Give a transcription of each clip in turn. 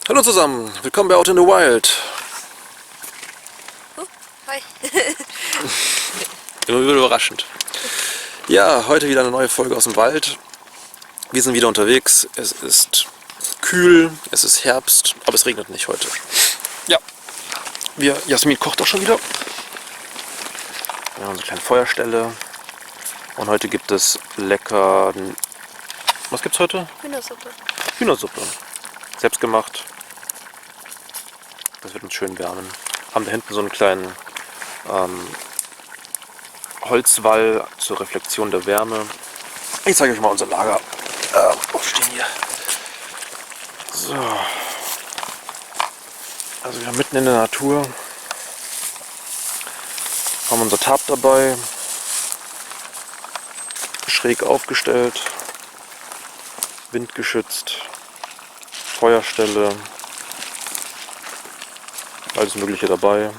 Hallo zusammen, willkommen bei Out in the Wild. Hi. Immer wieder überraschend. Ja, heute wieder eine neue Folge aus dem Wald. Wir sind wieder unterwegs. Es ist kühl, es ist Herbst, aber es regnet nicht heute. Ja, Jasmin kocht auch schon wieder. Wir haben unsere kleine Feuerstelle. Und heute gibt es lecker... Was gibt's heute? Hühnersuppe. Hühnersuppe. Selbstgemacht. Das wird uns schön wärmen. Haben da hinten so einen kleinen Holzwall zur Reflexion der Wärme. Ich zeige euch mal unser Lager. Aufstehen hier. So. Also wir haben mitten in der Natur. Haben unser Tarp dabei. Schräg aufgestellt. Windgeschützt. Feuerstelle. Alles Mögliche dabei.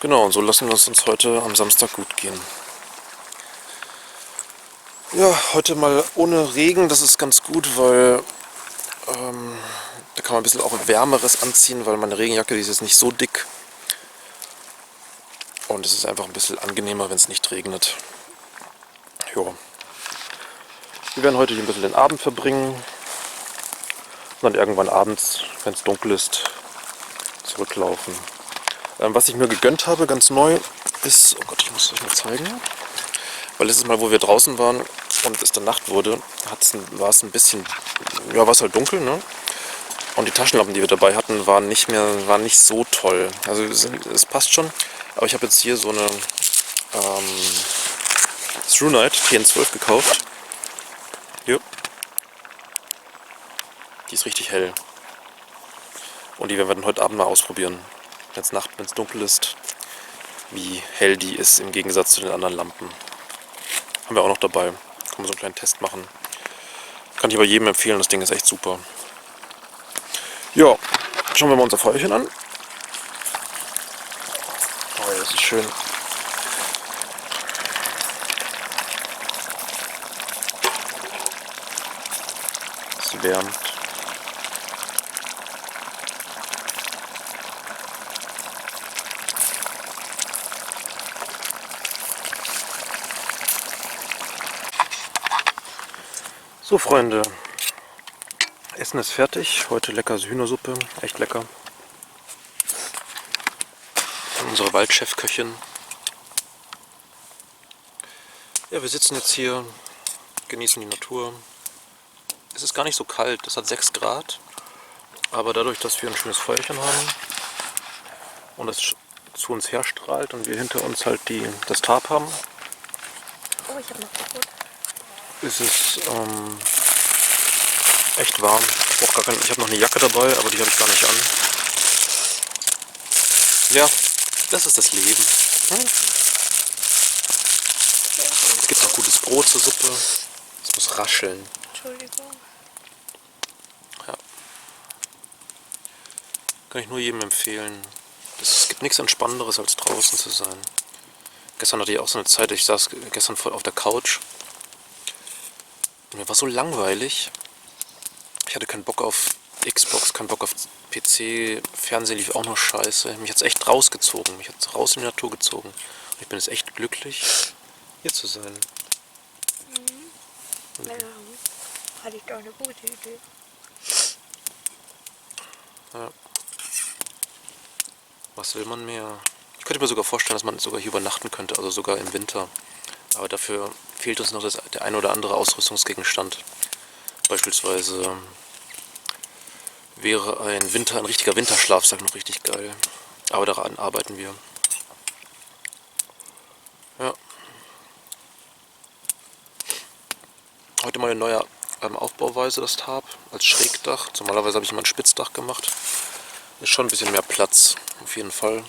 Genau, und so lassen wir es uns heute am Samstag gut gehen. Ja, heute mal ohne Regen, das ist ganz gut, weil da kann man ein bisschen auch Wärmeres anziehen, weil meine Regenjacke, die ist jetzt nicht so dick. Und es ist einfach ein bisschen angenehmer, wenn es nicht regnet. Jo. Wir werden heute hier ein bisschen den Abend verbringen. Und dann irgendwann abends, wenn es dunkel ist, zurücklaufen. Was ich mir gegönnt habe, ganz neu, ist... Oh Gott, ich muss es euch mal zeigen. Weil letztes Mal, wo wir draußen waren und es dann Nacht wurde, war es ein bisschen... Ja, war es halt dunkel, ne? Und die Taschenlampen, die wir dabei hatten, waren nicht so toll. Also es passt schon. Aber ich habe jetzt hier so eine TrueNight TN12 gekauft. Hier. Die ist richtig hell. Und die werden wir dann heute Abend mal ausprobieren. Jetzt Nacht, wenn es dunkel ist, wie hell die ist im Gegensatz zu den anderen Lampen. Haben wir auch noch dabei. Können wir so einen kleinen Test machen. Kann ich aber jedem empfehlen, das Ding ist echt super. Ja, schauen wir mal unser Feuerchen an. Oh ja, das ist schön. Es wärmt. So Freunde, Essen ist fertig. Heute lecker Hühnersuppe, echt lecker. Von unserer Waldchefköchin. Ja, wir sitzen jetzt hier, genießen die Natur. Es ist gar nicht so kalt, es hat 6 Grad. Aber dadurch, dass wir ein schönes Feuerchen haben und es zu uns herstrahlt und wir hinter uns halt das Tarp haben, Oh, ich habe noch Brot. ist es echt warm. Ich habe noch eine Jacke dabei, aber die habe ich gar nicht an. Ja, das ist das Leben. Es gibt noch gutes Brot zur Suppe. Es muss rascheln. Entschuldigung. Ja. Kann ich nur jedem empfehlen. Es gibt nichts Entspannenderes, als draußen zu sein. Gestern hatte ich auch so eine Zeit, ich saß gestern voll auf der Couch. Und mir war so langweilig. Ich hatte keinen Bock auf Xbox, keinen Bock auf PC, Fernsehen lief auch noch scheiße. Mich hat es echt rausgezogen, mich hat es raus in die Natur gezogen. Und ich bin jetzt echt glücklich, hier zu sein. Ja, hatte ich doch eine gute Idee. Ja. Was will man mehr? Ich könnte mir sogar vorstellen, dass man sogar hier übernachten könnte, also sogar im Winter. Aber dafür fehlt uns noch der ein oder andere Ausrüstungsgegenstand. Beispielsweise wäre ein richtiger Winterschlafsack noch richtig geil. Aber daran arbeiten wir. Ja. Heute mal eine neue Aufbauweise, das Tarp, als Schrägdach. Normalerweise habe ich immer ein Spitzdach gemacht. Ist schon ein bisschen mehr Platz, auf jeden Fall.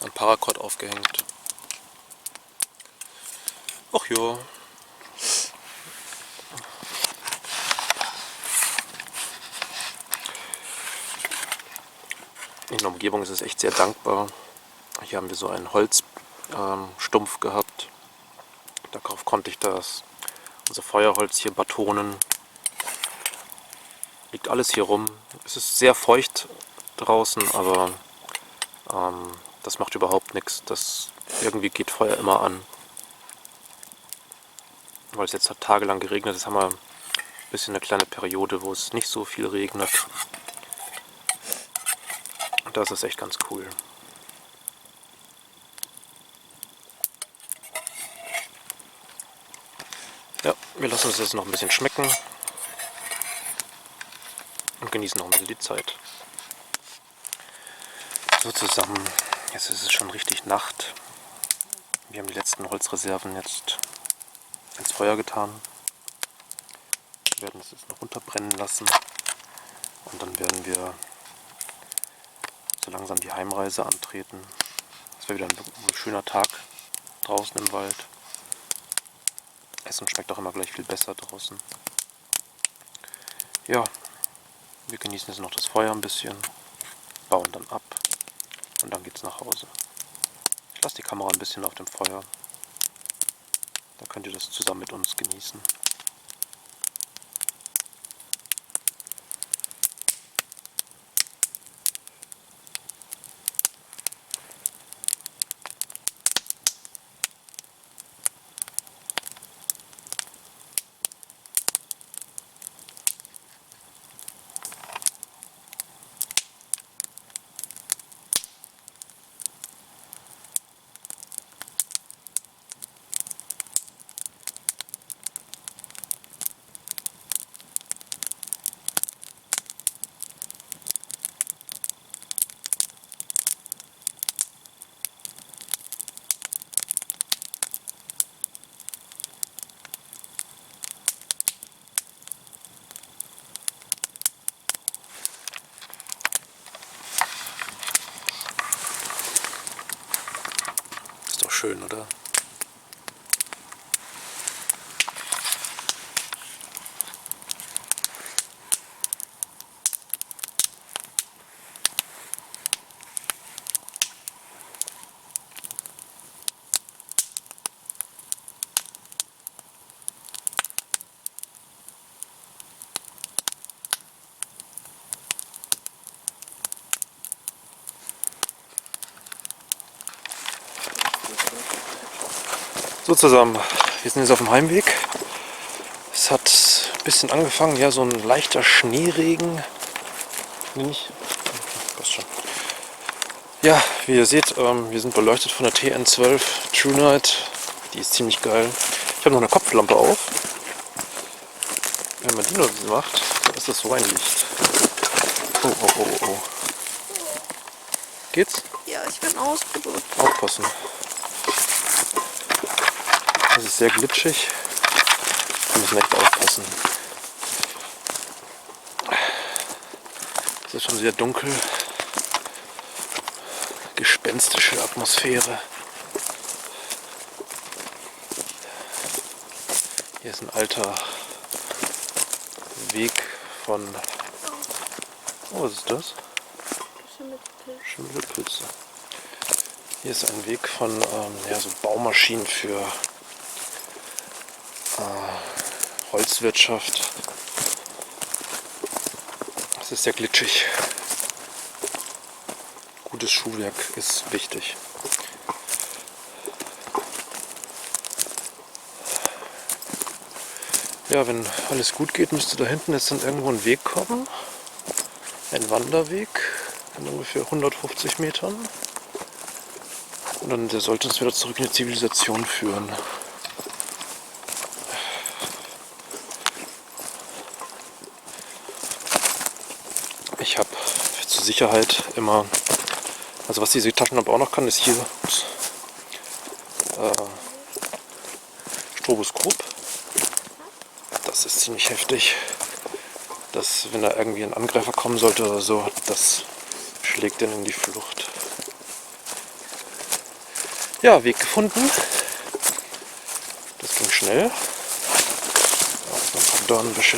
Ein Paracord aufgehängt. Ach ja. In der Umgebung ist es echt sehr dankbar. Hier haben wir so einen Holzstumpf gehabt. Darauf konnte ich das Also Feuerholz hier, Batonen. Liegt alles hier rum. Es ist sehr feucht draußen, aber das macht überhaupt nichts. Das irgendwie geht Feuer immer an. Weil es jetzt hat tagelang geregnet ist, haben wir ein bisschen eine kleine Periode, wo es nicht so viel regnet. Und das ist echt ganz cool. Ja, wir lassen uns das noch ein bisschen schmecken und genießen noch ein bisschen die Zeit. So zusammen, jetzt ist es schon richtig Nacht. Wir haben die letzten Holzreserven jetzt ins Feuer getan. Wir werden es jetzt noch runterbrennen lassen und dann werden wir so langsam die Heimreise antreten. Es wird wieder ein schöner Tag draußen im Wald. Essen schmeckt auch immer gleich viel besser draußen. Ja, wir genießen jetzt noch das Feuer ein bisschen, bauen dann ab und dann geht's nach Hause. Ich lasse die Kamera ein bisschen auf dem Feuer. Da könnt ihr das zusammen mit uns genießen. Ist doch schön, oder? So zusammen, wir sind jetzt auf dem Heimweg. Es hat ein bisschen angefangen, ja, so ein leichter Schneeregen. Nee, nicht. Passt schon. Ja, wie ihr seht, wir sind beleuchtet von der TN12 True Night. Die ist ziemlich geil. Ich habe noch eine Kopflampe auf. Wenn man die nur macht, dann ist das so ein Licht. Oh, oh, oh, oh. Geht's? Ja, ich bin ausgeruht. Aufpassen. Das ist sehr glitschig. Wir müssen echt aufpassen. Es ist schon sehr dunkel. Gespenstische Atmosphäre. Hier ist ein alter Weg von... Oh, was ist das? Schimmelpilze. Hier ist ein Weg von ja, so Baumaschinen für Holzwirtschaft. Es ist sehr glitschig. Gutes Schuhwerk ist wichtig. Ja, wenn alles gut geht, müsste da hinten jetzt dann irgendwo ein Weg kommen. Ein Wanderweg in ungefähr 150 Metern. Und dann der sollte uns wieder zurück in die Zivilisation führen. Ich habe zur Sicherheit immer, also was diese Taschenlampe auch noch kann, ist hier Stroboskop. Das ist ziemlich heftig, dass wenn da irgendwie ein Angreifer kommen sollte oder so, das schlägt den in die Flucht. Ja, Weg gefunden. Das ging schnell. Auch noch ein paar Dornbüsche.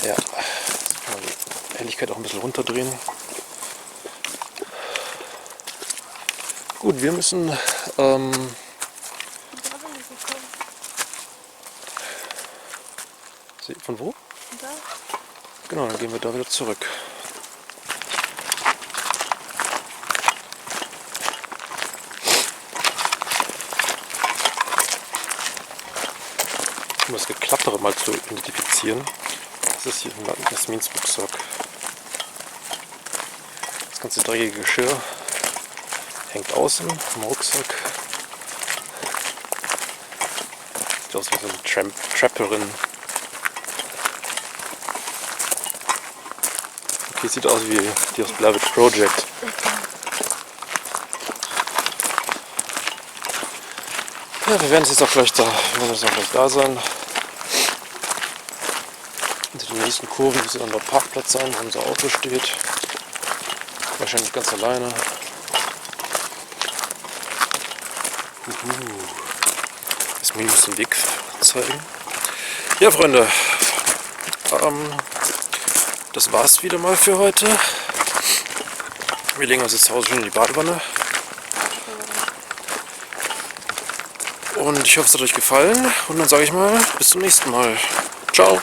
Ja, jetzt kann man die Helligkeit auch ein bisschen runterdrehen. Gut, wir müssen Da bin ich gekommen. von wo? Da? Genau, dann gehen wir da wieder zurück. Um das Geklaptere mal zu identifizieren, das ist hier Jasmins Rucksack. Das ganze dreckige Geschirr hängt außen im Rucksack. Sieht aus wie so eine Trapperin. Okay, sieht aus wie die aus Blair Witch Project. Ja, wir werden jetzt auch gleich da sein. Hinter den nächsten Kurven wird dann dort Parkplatz sein, wo unser Auto steht. Wahrscheinlich ganz alleine. Jetzt muss ich den Weg zeigen. Ja, Freunde, das war's wieder mal für heute. Wir legen uns jetzt zu Hause schön in die Badewanne. Und ich hoffe, es hat euch gefallen. Und dann sage ich mal, bis zum nächsten Mal. Ciao.